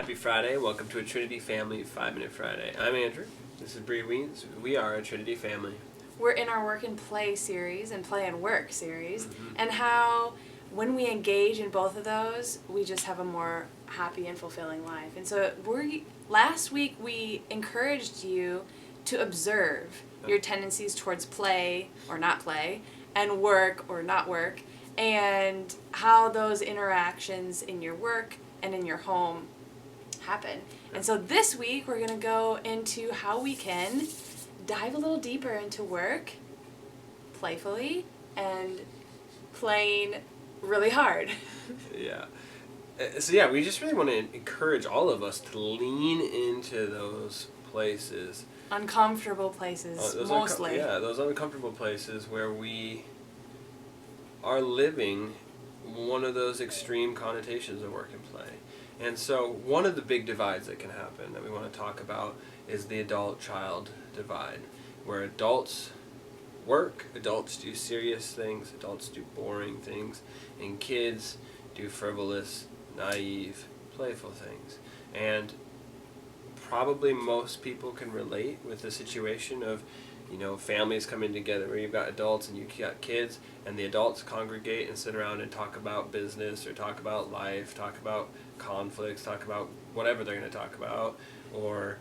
Happy Friday. Welcome to a Trinity Family 5-Minute Friday. I'm Andrew. This is Bree Weens. We are a Trinity family. We're in our Work and Play series and Play and Work series, and how when we engage in both of those, we just have a more happy and fulfilling life. And so last week we encouraged you to observe your tendencies towards play or not play, and work or not work, and how those interactions in your work and in your home happen. And so this week we're going to go into how we can dive a little deeper into work playfully and playing really hard. So we just really want to encourage all of us to lean into those places. Uncomfortable places, mostly. Those uncomfortable places where we are living one of those extreme connotations of work and play. And so one of the big divides that can happen that we want to talk about is the adult-child divide, where adults work, adults do serious things, adults do boring things, and kids do frivolous, naive, playful things. And probably most people can relate with the situation of, families coming together where you've got adults and you've got kids, and the adults congregate and sit around and talk about business or talk about life, talk about conflicts, talk about whatever they're going to talk about, or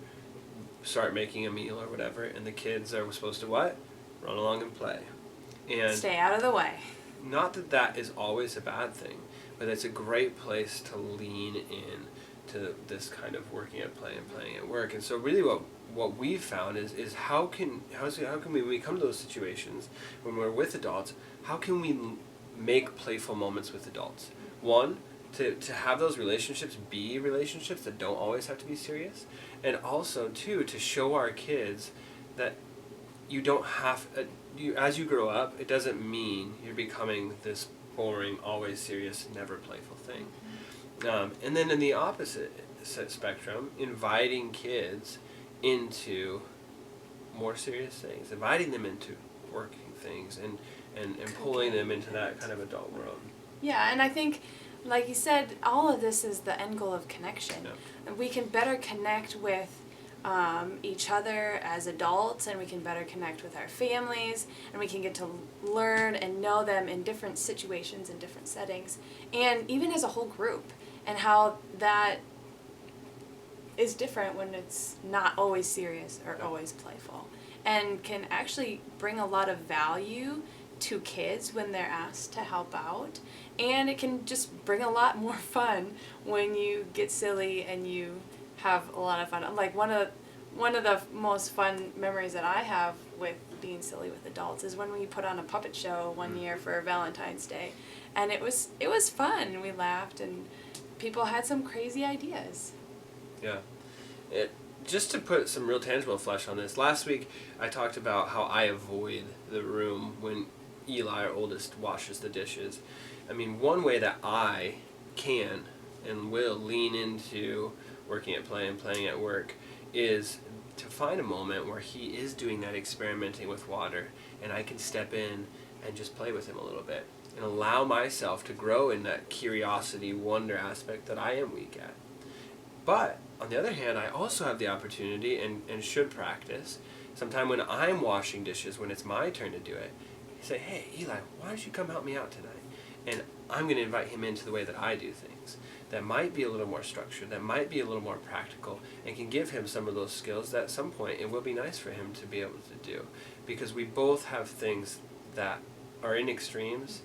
start making a meal or whatever, and the kids are supposed to what? Run along and play. And stay out of the way. Not that that is always a bad thing, but it's a great place to lean in to this kind of working at play and playing at work. And so really what we've found is how can we, when we come to those situations, when we're with adults, how can we make playful moments with adults? One, to have those relationships be relationships that don't always have to be serious. And also, two, to show our kids that you don't have, as you grow up, it doesn't mean you're becoming this boring, always serious, never playful thing. And then in the opposite spectrum, inviting kids into more serious things, inviting them into working things, and pulling them into that kind of adult world. Yeah, and I think, like you said, all of this is the end goal of connection. Yeah. And we can better connect with each other as adults, and we can better connect with our families, and we can get to learn and know them in different situations and different settings, and even as a whole group, and how that is different when it's not always serious or always playful, and can actually bring a lot of value to kids when they're asked to help out, and it can just bring a lot more fun when you get silly and you have a lot of fun. Like one of the most fun memories that I have with being silly with adults is when we put on a puppet show one year for Valentine's Day, and it was fun. We laughed and people had some crazy ideas. Yeah. Just to put some real tangible flesh on this, last week I talked about how I avoid the room when Eli, our oldest, washes the dishes. I mean, one way that I can and will lean into working at play and playing at work is to find a moment where he is doing that experimenting with water, and I can step in and just play with him a little bit and allow myself to grow in that curiosity, wonder aspect that I am weak at. But on the other hand, I also have the opportunity and should practice sometime when I'm washing dishes, when it's my turn to do it, say, hey, Eli, why don't you come help me out tonight? And I'm going to invite him into the way that I do things that might be a little more structured, that might be a little more practical, and can give him some of those skills that at some point it will be nice for him to be able to do. Because we both have things that are in extremes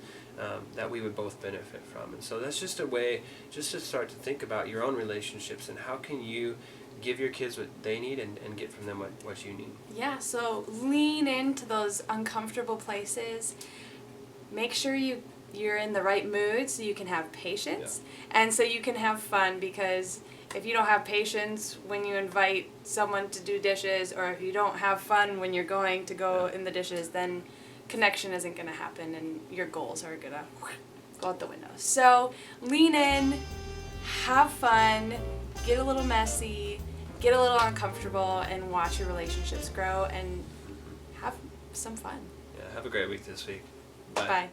that we would both benefit from. And so that's just a way just to start to think about your own relationships and how can you give your kids what they need and get from them what you need. Yeah, so lean into those uncomfortable places. Make sure you're in the right mood so you can have patience, and so you can have fun, because if you don't have patience when you invite someone to do dishes, or if you don't have fun when you're going to go in the dishes, then connection isn't going to happen and your goals are going to go out the window. So lean in, have fun, get a little messy, get a little uncomfortable, and watch your relationships grow and have some fun. Yeah, have a great week this week. Bye.